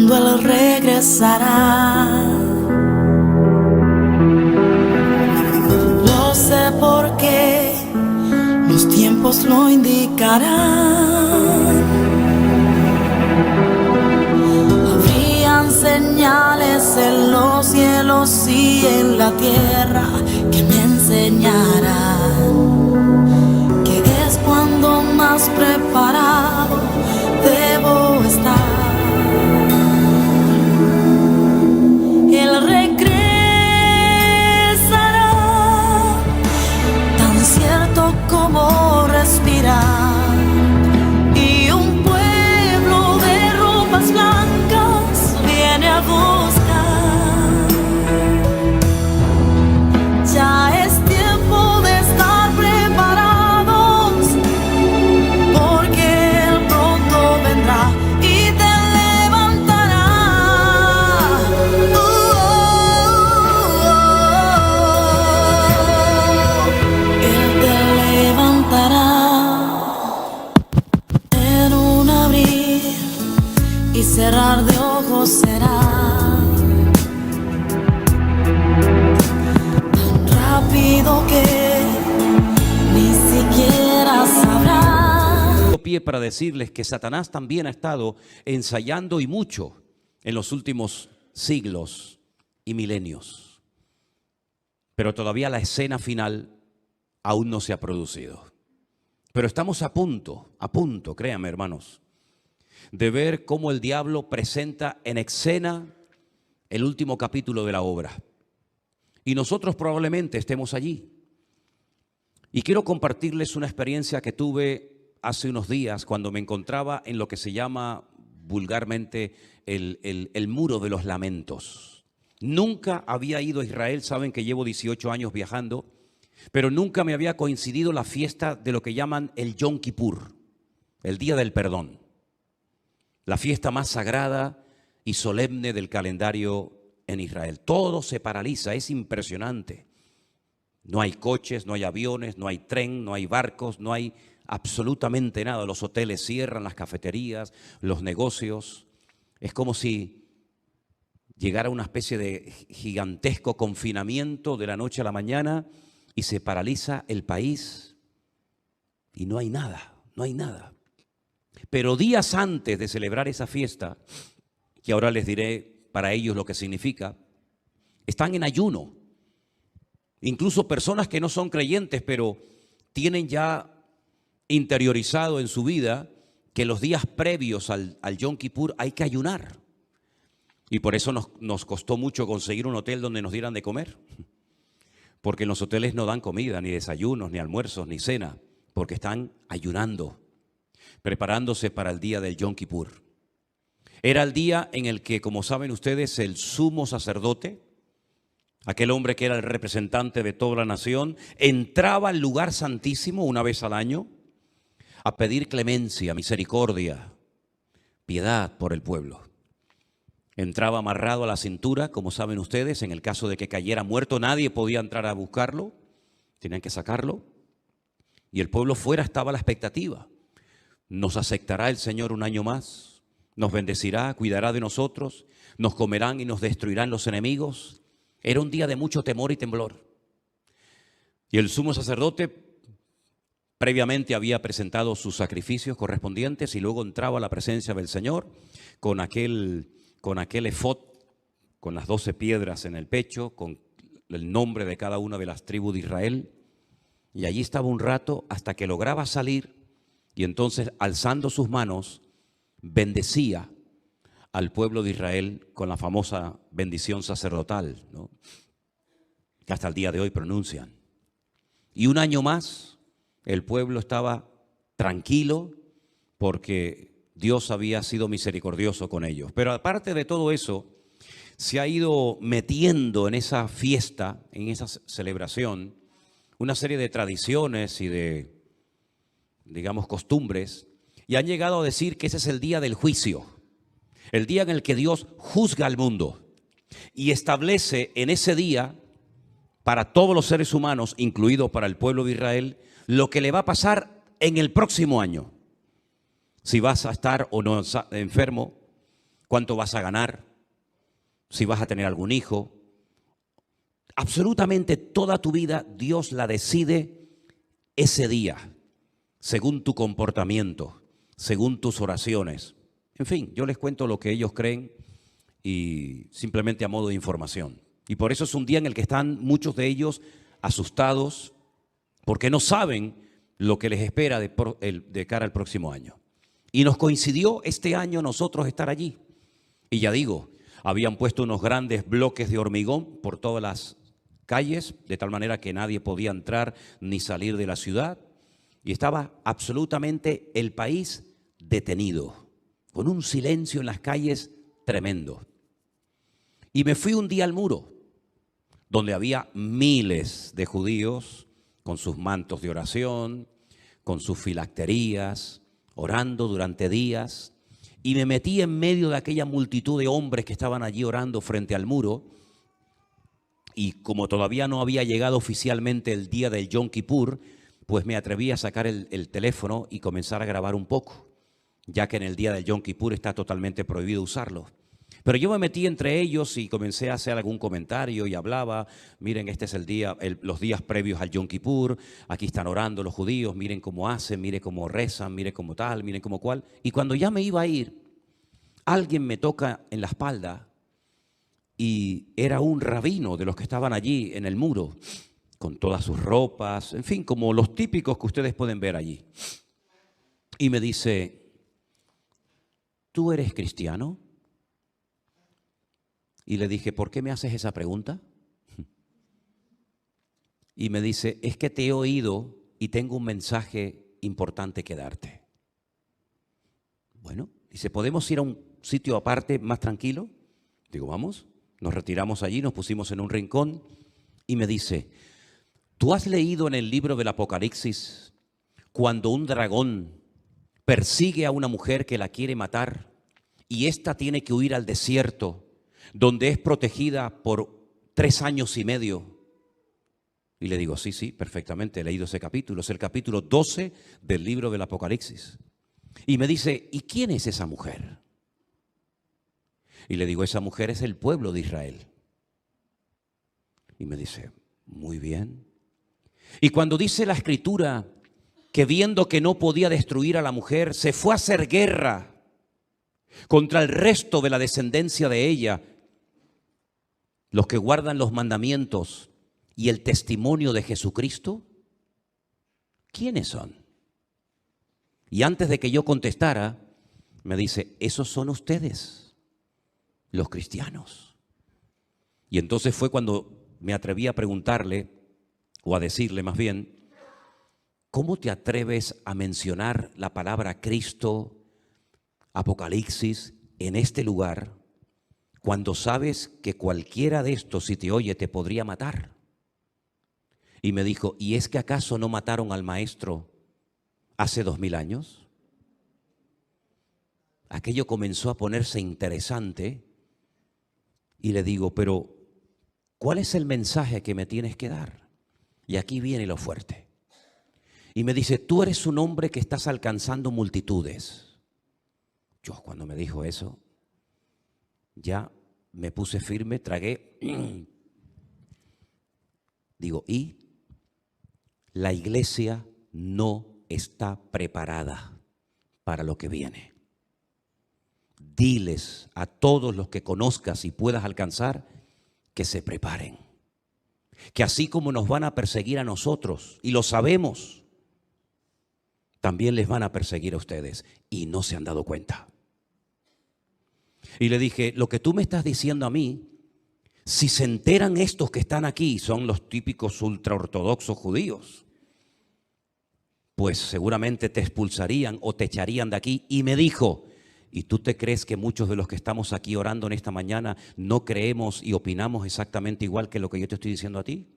cuando Él regresará. Lo sé porque los tiempos lo indicarán. Habrían señales en los cielos y en la tierra que me enseñarán que es cuando más preparado debo estar. Él regresará, tan cierto como respirar, y un pueblo de ropas blancas viene a buscar. Ya es tiempo de estar preparados, porque Él pronto vendrá y te levantará. Él te levantará en un abrir y cerrar de ojos será. Rápido que ni siquiera sabrá. Pie para decirles que Satanás también ha estado ensayando y mucho en los últimos siglos y milenios, pero todavía la escena final aún no se ha producido. Pero estamos a punto, créanme hermanos, de ver cómo el diablo presenta en escena el último capítulo de la obra. Y nosotros probablemente estemos allí. Y quiero compartirles una experiencia que tuve hace unos días cuando me encontraba en lo que se llama vulgarmente el muro de los lamentos. Nunca había ido a Israel, saben que llevo 18 años viajando, pero nunca me había coincidido la fiesta de lo que llaman el Yom Kippur, el Día del Perdón. La fiesta más sagrada y solemne del calendario en Israel. Todo se paraliza, es impresionante. No hay coches, no hay aviones, no hay tren, no hay barcos, no hay absolutamente nada. Los hoteles cierran, las cafeterías, los negocios. Es como si llegara una especie de gigantesco confinamiento de la noche a la mañana y se paraliza el país y no hay nada, no hay nada. Pero días antes de celebrar esa fiesta, que ahora les diré para ellos lo que significa, están en ayuno. Incluso personas que no son creyentes, pero tienen ya interiorizado en su vida que los días previos al Yom Kippur hay que ayunar. Y por eso nos costó mucho conseguir un hotel donde nos dieran de comer. Porque en los hoteles no dan comida, ni desayunos, ni almuerzos, ni cena, porque están ayunando, preparándose para el día del Yom Kippur. Era el día en el que, como saben ustedes, el sumo sacerdote, aquel hombre que era el representante de toda la nación, entraba al lugar santísimo una vez al año a pedir clemencia, misericordia, piedad por el pueblo. Entraba amarrado a la cintura, como saben ustedes, en el caso de que cayera muerto, nadie podía entrar a buscarlo, tenían que sacarlo. Y el pueblo fuera estaba a la expectativa. ¿Nos aceptará el Señor un año más? ¿Nos bendecirá, cuidará de nosotros? ¿Nos comerán y nos destruirán los enemigos? Era un día de mucho temor y temblor. Y el sumo sacerdote previamente había presentado sus sacrificios correspondientes y luego entraba a la presencia del Señor con aquel efod, con las 12 piedras en el pecho, con el nombre de cada una de las tribus de Israel. Y allí estaba un rato hasta que lograba salir y entonces, alzando sus manos, bendecía al pueblo de Israel con la famosa bendición sacerdotal, ¿no?, que hasta el día de hoy pronuncian. Y un año más el pueblo estaba tranquilo porque Dios había sido misericordioso con ellos. Pero aparte de todo eso, se ha ido metiendo en esa fiesta, en esa celebración, una serie de tradiciones y de, digamos, costumbres, y han llegado a decir que ese es el día del juicio, el día en el que Dios juzga al mundo y establece en ese día para todos los seres humanos, incluido para el pueblo de Israel, lo que le va a pasar en el próximo año. Si vas a estar o no enfermo, cuánto vas a ganar, si vas a tener algún hijo. Absolutamente toda tu vida Dios la decide ese día, según tu comportamiento, según tus oraciones. En fin, yo les cuento lo que ellos creen y simplemente a modo de información. Y por eso es un día en el que están muchos de ellos asustados porque no saben lo que les espera de cara al próximo año. Y nos coincidió este año nosotros estar allí. Y ya digo, habían puesto unos grandes bloques de hormigón por todas las calles, de tal manera que nadie podía entrar ni salir de la ciudad. Y estaba absolutamente el país detenido, con un silencio en las calles tremendo. Y me fui un día al muro, donde había miles de judíos con sus mantos de oración, con sus filacterías, orando durante días. Y me metí en medio de aquella multitud de hombres que estaban allí orando frente al muro. Y como todavía no había llegado oficialmente el día del Yom Kippur, pues me atreví a sacar el teléfono y comenzar a grabar un poco, ya que en el día del Yom Kippur está totalmente prohibido usarlo. Pero yo me metí entre ellos y comencé a hacer algún comentario y hablaba, miren, este es el día, los días previos al Yom Kippur, aquí están orando los judíos, miren cómo hacen, miren cómo rezan, miren cómo tal, miren cómo cual. Y cuando ya me iba a ir, alguien me toca en la espalda y era un rabino de los que estaban allí en el muro, con todas sus ropas, en fin, como los típicos que ustedes pueden ver allí. Y me dice, ¿tú eres cristiano? Y le dije, ¿por qué me haces esa pregunta? Y me dice, es que te he oído y tengo un mensaje importante que darte. Bueno, dice, ¿podemos ir a un sitio aparte más tranquilo? Digo, vamos. Nos retiramos allí, nos pusimos en un rincón y me dice, ¿tú has leído en el libro del Apocalipsis cuando un dragón persigue a una mujer que la quiere matar y ésta tiene que huir al desierto, donde es protegida por 3 años y medio? Y le digo, sí, perfectamente, he leído ese capítulo. Es el capítulo 12 del libro del Apocalipsis. Y me dice, ¿y quién es esa mujer? Y le digo, esa mujer es el pueblo de Israel. Y me dice, muy bien. Y cuando dice la Escritura que viendo que no podía destruir a la mujer, se fue a hacer guerra contra el resto de la descendencia de ella, los que guardan los mandamientos y el testimonio de Jesucristo, ¿quiénes son? Y antes de que yo contestara, me dice, esos son ustedes, los cristianos. Y entonces fue cuando me atreví a preguntarle, o a decirle más bien, ¿cómo te atreves a mencionar la palabra Cristo, Apocalipsis, en este lugar, cuando sabes que cualquiera de estos, si te oye, te podría matar? Y me dijo, ¿y es que acaso no mataron al maestro hace 2000 años? Aquello comenzó a ponerse interesante y le digo, pero ¿cuál es el mensaje que me tienes que dar? Y aquí viene lo fuerte. Y me dice, tú eres un hombre que estás alcanzando multitudes. Yo cuando me dijo eso, ya me puse firme, tragué. Digo, ¿y? La iglesia no está preparada para lo que viene. Diles a todos los que conozcas y puedas alcanzar que se preparen. Que así como nos van a perseguir a nosotros, y lo sabemos, también les van a perseguir a ustedes y no se han dado cuenta. Y le dije, lo que tú me estás diciendo a mí, si se enteran estos que están aquí, son los típicos ultraortodoxos judíos, pues seguramente te expulsarían o te echarían de aquí. Y me dijo, ¿y tú te crees que muchos de los que estamos aquí orando en esta mañana no creemos y opinamos exactamente igual que lo que yo te estoy diciendo a ti?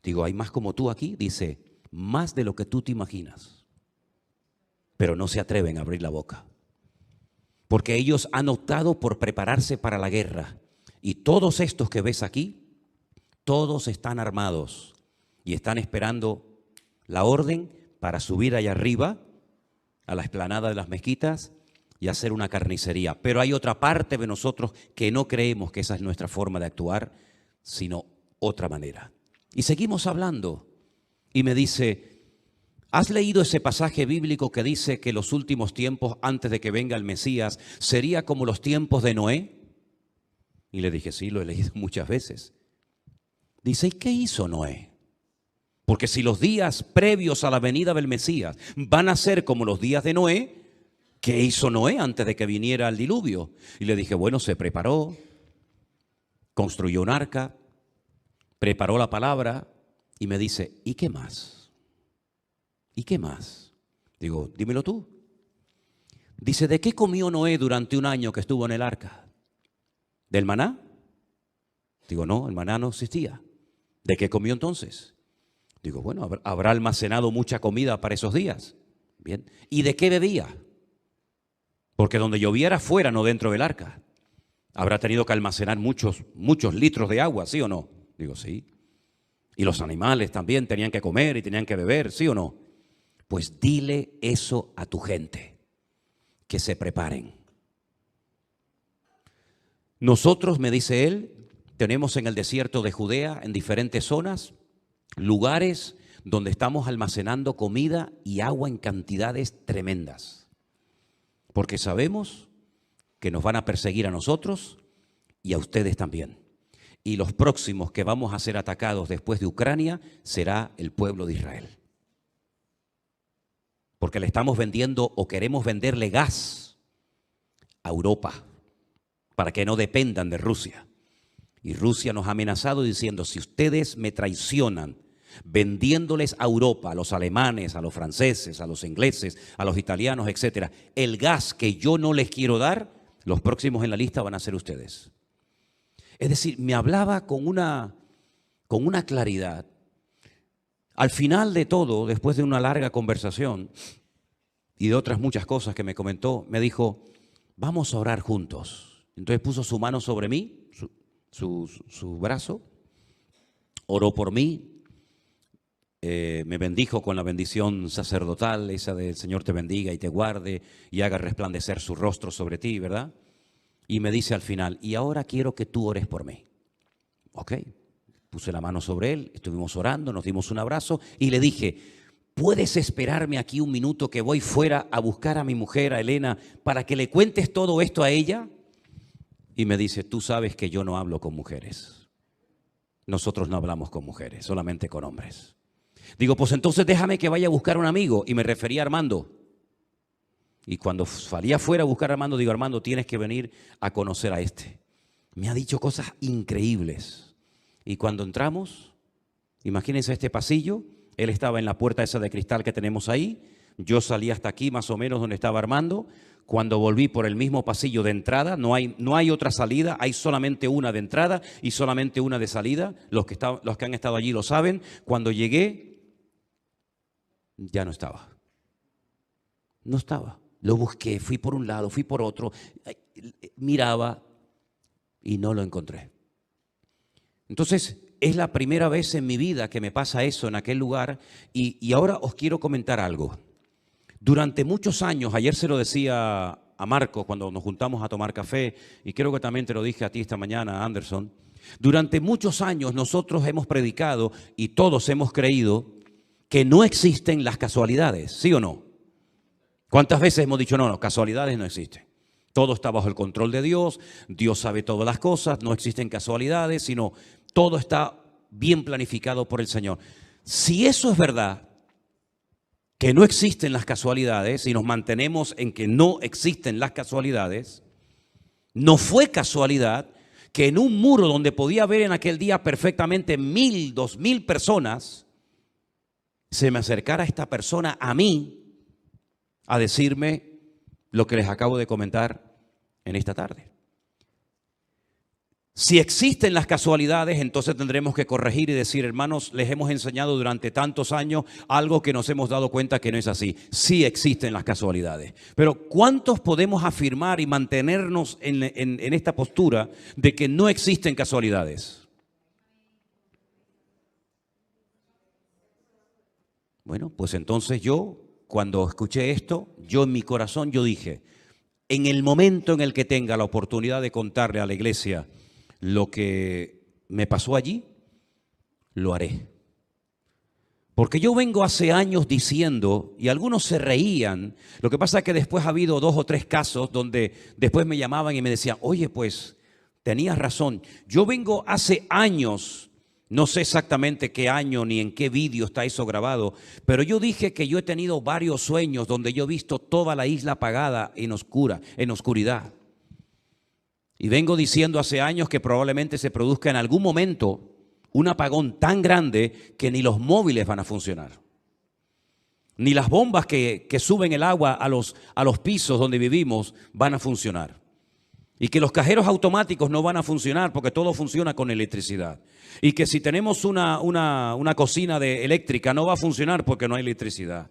Digo, ¿hay más como tú aquí? Dice, más de lo que tú te imaginas. Pero no se atreven a abrir la boca. Porque ellos han optado por prepararse para la guerra. Y todos estos que ves aquí, todos están armados y están esperando la orden para subir allá arriba a la explanada de las mezquitas y hacer una carnicería. Pero hay otra parte de nosotros que no creemos que esa es nuestra forma de actuar, sino otra manera. Y seguimos hablando. Y me dice, ¿has leído ese pasaje bíblico que dice que los últimos tiempos antes de que venga el Mesías sería como los tiempos de Noé? Y le dije, sí, lo he leído muchas veces. Dice, ¿y qué hizo Noé? Porque si los días previos a la venida del Mesías van a ser como los días de Noé, ¿qué hizo Noé antes de que viniera el diluvio? Y le dije, bueno, se preparó, construyó un arca, preparó la palabra y me dice, ¿y qué más? ¿Y qué más? Digo, dímelo tú. Dice, ¿de qué comió Noé durante un año que estuvo en el arca? ¿Del maná? Digo, no, el maná no existía. ¿De qué comió entonces? Digo, bueno, habrá almacenado mucha comida para esos días. Bien. ¿Y de qué bebía? Porque donde lloviera fuera, no dentro del arca. Habrá tenido que almacenar muchos litros de agua, ¿sí o no? Digo, sí. Y los animales también tenían que comer y tenían que beber, ¿sí o no? Pues dile eso a tu gente, que se preparen. Nosotros, me dice él, tenemos en el desierto de Judea, en diferentes zonas, lugares donde estamos almacenando comida y agua en cantidades tremendas. Porque sabemos que nos van a perseguir a nosotros y a ustedes también. Y los próximos que vamos a ser atacados después de Ucrania será el pueblo de Israel. Porque le estamos vendiendo o queremos venderle gas a Europa para que no dependan de Rusia. Y Rusia nos ha amenazado diciendo, si ustedes me traicionan vendiéndoles a Europa, a los alemanes, a los franceses, a los ingleses, a los italianos, etcétera, el gas que yo no les quiero dar, los próximos en la lista van a ser ustedes. Es decir, me hablaba con una claridad. Al final de todo, después de una larga conversación y de otras muchas cosas que me comentó, me dijo, vamos a orar juntos. Entonces puso su mano sobre mí, su brazo, oró por mí, me bendijo con la bendición sacerdotal, esa del Señor te bendiga y te guarde y haga resplandecer su rostro sobre ti, ¿verdad? Y me dice al final, y ahora quiero que tú ores por mí. Ok, puse la mano sobre él, estuvimos orando, nos dimos un abrazo y le dije, ¿puedes esperarme aquí un minuto que voy fuera a buscar a mi mujer, a Elena, para que le cuentes todo esto a ella? Y me dice, tú sabes que yo no hablo con mujeres. Nosotros no hablamos con mujeres, solamente con hombres. Digo, pues entonces déjame que vaya a buscar a un amigo. Y me refería a Armando. Y cuando salí afuera a buscar a Armando, digo, Armando, tienes que venir a conocer a este. Me ha dicho cosas increíbles. Y cuando entramos, imagínense este pasillo, él estaba en la puerta esa de cristal que tenemos ahí. Yo salí hasta aquí, más o menos, donde estaba Armando. Cuando volví por el mismo pasillo de entrada, no hay otra salida, hay solamente una de entrada y solamente una de salida. Los que han estado allí lo saben. Cuando llegué, ya no estaba. No estaba. Lo busqué, fui por un lado, fui por otro, miraba y no lo encontré. Entonces, es la primera vez en mi vida que me pasa eso en aquel lugar y ahora os quiero comentar algo. Durante muchos años, ayer se lo decía a Marco cuando nos juntamos a tomar café y creo que también te lo dije a ti esta mañana, Anderson. Durante muchos años nosotros hemos predicado y todos hemos creído que no existen las casualidades, ¿sí o no? ¿Cuántas veces hemos dicho, no, casualidades no existen? Todo está bajo el control de Dios, Dios sabe todas las cosas, no existen casualidades, sino todo está bien planificado por el Señor. Si eso es verdad, que no existen las casualidades, y nos mantenemos en que no existen las casualidades, no fue casualidad que en un muro donde podía haber en aquel día perfectamente 1,000, 2,000 personas, se me acercara esta persona a mí a decirme lo que les acabo de comentar en esta tarde. Si existen las casualidades, entonces tendremos que corregir y decir, hermanos, les hemos enseñado durante tantos años algo que nos hemos dado cuenta que no es así. Sí existen las casualidades. Pero ¿cuántos podemos afirmar y mantenernos en esta postura de que no existen casualidades? Bueno, pues entonces yo, cuando escuché esto, yo en mi corazón, yo dije, en el momento en el que tenga la oportunidad de contarle a la iglesia lo que me pasó allí, lo haré. Porque yo vengo hace años diciendo, y algunos se reían, lo que pasa es que después ha habido 2 o 3 casos donde después me llamaban y me decían, oye, pues tenías razón. Yo vengo hace años, no sé exactamente qué año ni en qué vídeo está eso grabado, pero yo dije que yo he tenido varios sueños donde yo he visto toda la isla apagada en oscuridad. Y vengo diciendo hace años que probablemente se produzca en algún momento un apagón tan grande que ni los móviles van a funcionar. Ni las bombas que suben el agua a los pisos donde vivimos van a funcionar. Y que los cajeros automáticos no van a funcionar porque todo funciona con electricidad. Y que si tenemos una cocina eléctrica no va a funcionar porque no hay electricidad.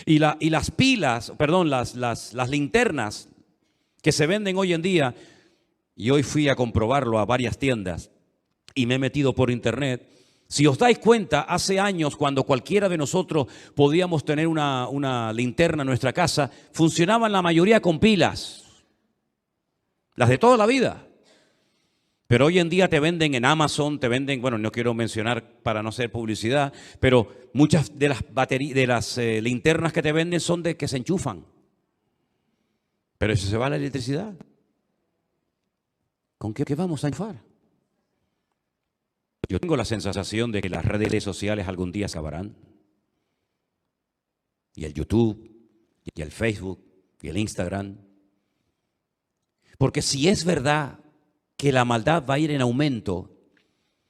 Y las pilas, perdón, las linternas que se venden hoy en día, y hoy fui a comprobarlo a varias tiendas y me he metido por internet. Si os dais cuenta, hace años cuando cualquiera de nosotros podíamos tener una linterna en nuestra casa, funcionaban la mayoría con pilas, las de toda la vida. Pero hoy en día te venden en Amazon, te venden, bueno, no quiero mencionar para no hacer publicidad, pero muchas de las linternas que te venden son de que se enchufan. Pero si se va la electricidad, ¿con qué vamos a enchufar? Yo tengo la sensación de que las redes sociales algún día se acabarán. Y el YouTube, y el Facebook, y el Instagram. Porque si es verdad que la maldad va a ir en aumento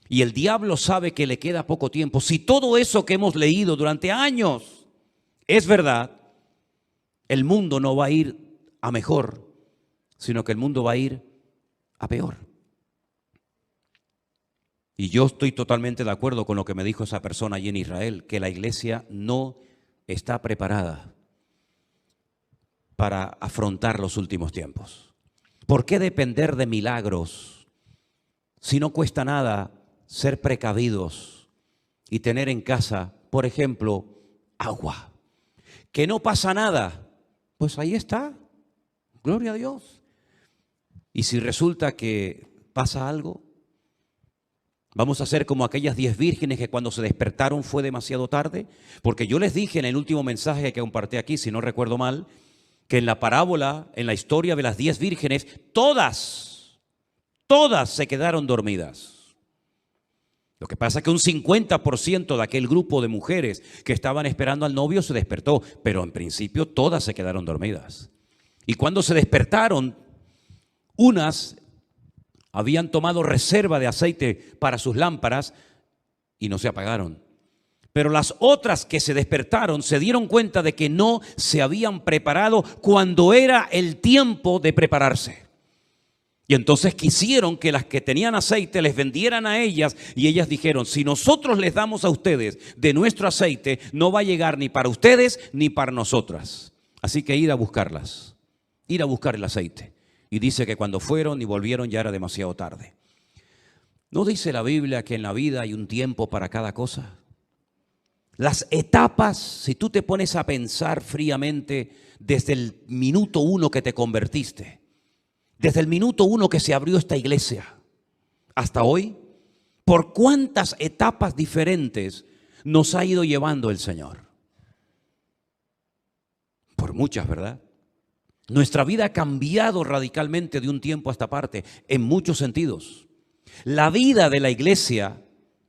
y el diablo sabe que le queda poco tiempo, si todo eso que hemos leído durante años es verdad, el mundo no va a ir a mejor, sino que el mundo va a ir a peor. Y yo estoy totalmente de acuerdo con lo que me dijo esa persona allí en Israel, que la iglesia no está preparada para afrontar los últimos tiempos. ¿Por qué depender de milagros si no cuesta nada ser precavidos y tener en casa, por ejemplo, agua? Que no pasa nada, pues ahí está, gloria a Dios. Y si resulta que pasa algo, vamos a ser como aquellas 10 vírgenes que cuando se despertaron fue demasiado tarde, porque yo les dije en el último mensaje que compartí aquí, si no recuerdo mal, que en la parábola, en la historia de las 10 vírgenes, todas se quedaron dormidas. Lo que pasa es que un 50% de aquel grupo de mujeres que estaban esperando al novio se despertó, pero en principio todas se quedaron dormidas. Y cuando se despertaron, unas habían tomado reserva de aceite para sus lámparas y no se apagaron. Pero las otras que se despertaron se dieron cuenta de que no se habían preparado cuando era el tiempo de prepararse. Y entonces quisieron que las que tenían aceite les vendieran a ellas y ellas dijeron, si nosotros les damos a ustedes de nuestro aceite, no va a llegar ni para ustedes ni para nosotras. Así que ir a buscarlas, ir a buscar el aceite. Y dice que cuando fueron y volvieron ya era demasiado tarde. ¿No dice la Biblia que en la vida hay un tiempo para cada cosa? Las etapas, si tú te pones a pensar fríamente desde el minuto 1 que te convertiste, desde el minuto 1 que se abrió esta iglesia hasta hoy, ¿por cuántas etapas diferentes nos ha ido llevando el Señor? Por muchas, ¿verdad? Nuestra vida ha cambiado radicalmente de un tiempo a esta parte, en muchos sentidos. La vida de la iglesia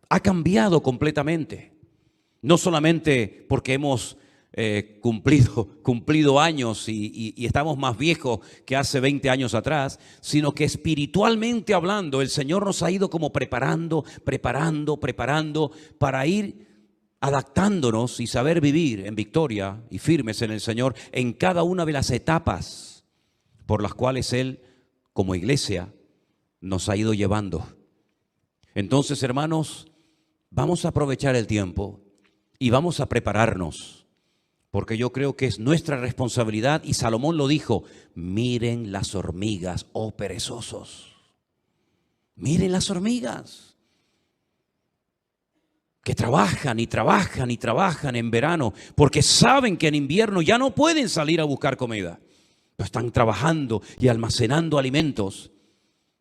ha cambiado completamente. No solamente porque hemos cumplido años y estamos más viejos que hace 20 años atrás, sino que espiritualmente hablando, el Señor nos ha ido como preparando para ir adaptándonos y saber vivir en victoria y firmes en el Señor en cada una de las etapas por las cuales Él, como iglesia, nos ha ido llevando. Entonces, hermanos, vamos a aprovechar el tiempo y vamos a prepararnos, porque yo creo que es nuestra responsabilidad, y Salomón lo dijo, miren las hormigas, oh perezosos, miren las hormigas, que trabajan y trabajan y trabajan en verano, porque saben que en invierno ya no pueden salir a buscar comida. Están trabajando y almacenando alimentos.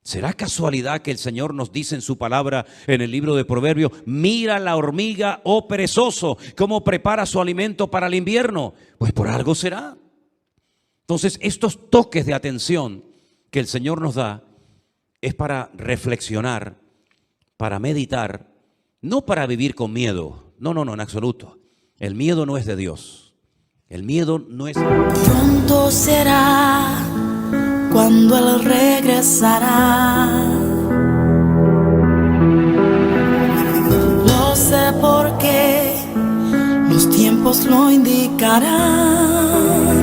¿Será casualidad que el Señor nos dice en su palabra en el libro de Proverbios: mira la hormiga, oh perezoso, cómo prepara su alimento para el invierno? Pues por algo será. Entonces, estos toques de atención que el Señor nos da es para reflexionar, para meditar, no para vivir con miedo. No, en absoluto. El miedo no es de Dios. El miedo no es... Pronto será cuando Él regresará. Lo sé porque los tiempos lo indicarán.